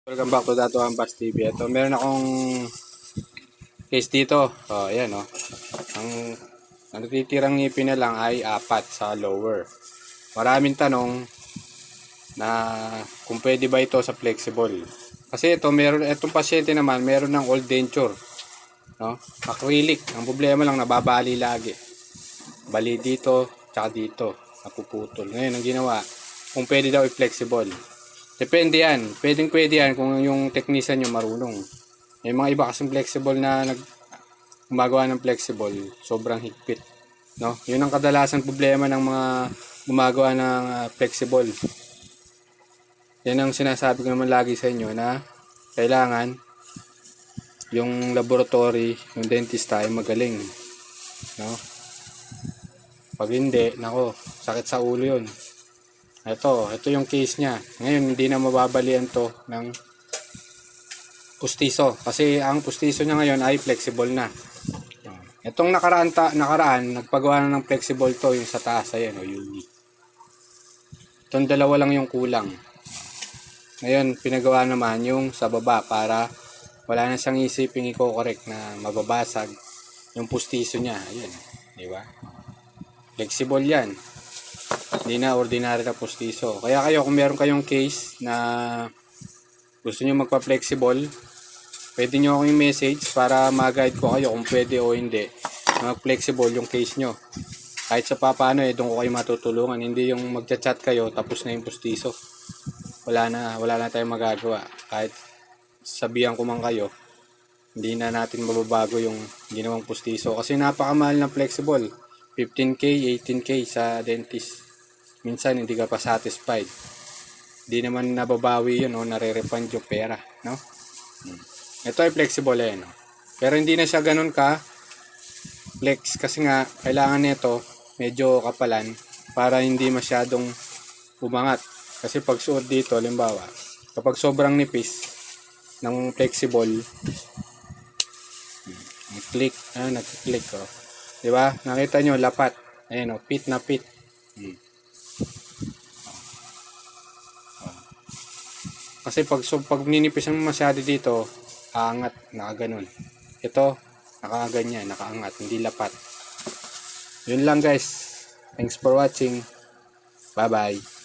Welcome back to Dato Ambas TV. Ito, meron akong case dito. Ayan, ang natitirang ngipin na lang ay 4 sa lower. Maraming tanong na kung pwede ba ito sa flexible. Kasi itong pasyente naman, meron ng old denture. No? Acrylic. Ang problema lang, nababali lagi. Bali dito, tsaka dito. Napuputol. Ngayon, ang ginawa, kung pwede daw i-flexible. Depende yan. Pwede yan kung yung technician nyo marunong. May mga iba kasing flexible na gumagawa ng flexible, sobrang higpit. No? Yun ang kadalasan problema ng mga gumagawa ng flexible. Yan ang sinasabi ko naman lagi sa inyo na kailangan yung laboratory, yung dentist ay magaling. No? Pag hindi, nako, sakit sa ulo yun. Ito yung case niya. Ngayon, hindi na mababalian to ng pustiso. Kasi ang pustiso niya ngayon ay flexible na. Itong nakaraan, nagpagawa na ng flexible to, yung sa taas, ayan, Yumi. Itong dalawa lang yung kulang. Ngayon, pinagawa naman yung sa baba para wala na siyang isiping i-correct na mababasag yung pustiso niya. Ayan, di ba? Flexible yan. Hindi na ordinary na postiso. Kaya kayo, kung meron kayong case na gusto nyo magpa-flexible, pwede nyo akong message para mag-guide ko kayo kung pwede o hindi mag-flexible yung case nyo. Kahit sa paano, doon ko kayo matutulungan. Hindi yung magchat-chat kayo tapos na yung postiso. Wala na tayong magagawa. Kahit sabihan ko man kayo, hindi na natin mababago yung ginawang postiso. Kasi napakamahal ng flexible. 15K, 18K sa dentist. Minsan hindi ka pa satisfied. Hindi naman nababawi yun, nare-refund yung pera, no? Ito ay flexible no? Pero hindi na siya ganun ka flex kasi nga kailangan nito medyo kapalan para hindi masyadong umangat. Kasi pag suot dito, halimbawa, kapag sobrang nipis ng flexible, nag-click, di ba? Nakita nyo, lapat. Ayan, fit na fit. Kasi pag ninipis mo masyado dito, aangat, nakaganon. Ito, nakaganyan, nakaangat, hindi lapat. Yun lang guys. Thanks for watching. Bye-bye.